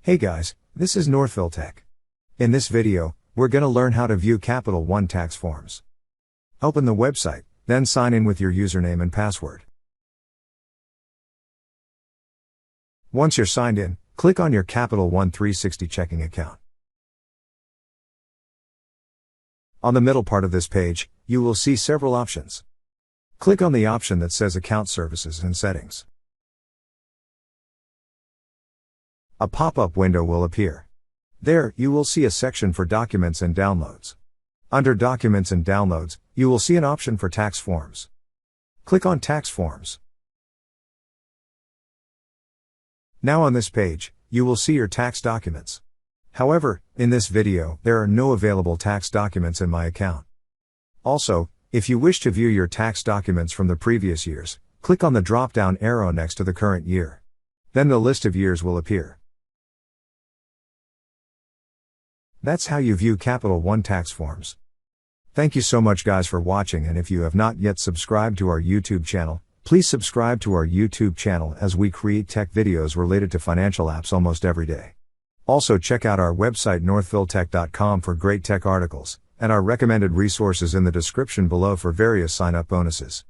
Hey guys, this is Northville Tech. In this video, we're gonna learn how to view Capital One tax forms. Open the website, then sign in with your username and password. Once you're signed in, click on your Capital One 360 checking account. On the middle part of this page, you will see several options. Click on the option that says Account Services and Settings. A pop-up window will appear. There, you will see a section for Documents and Downloads. Under Documents and Downloads, you will see an option for Tax Forms. Click on Tax Forms. Now on this page, you will see your tax documents. However, in this video, there are no available tax documents in my account. Also, if you wish to view your tax documents from the previous years, click on the drop-down arrow next to the current year. Then the list of years will appear. That's how you view Capital One tax forms. Thank you so much guys for watching, and if you have not yet subscribed to our YouTube channel, please subscribe to our YouTube channel as we create tech videos related to financial apps almost every day. Also check out our website northvilletech.com for great tech articles, and our recommended resources in the description below for various sign-up bonuses.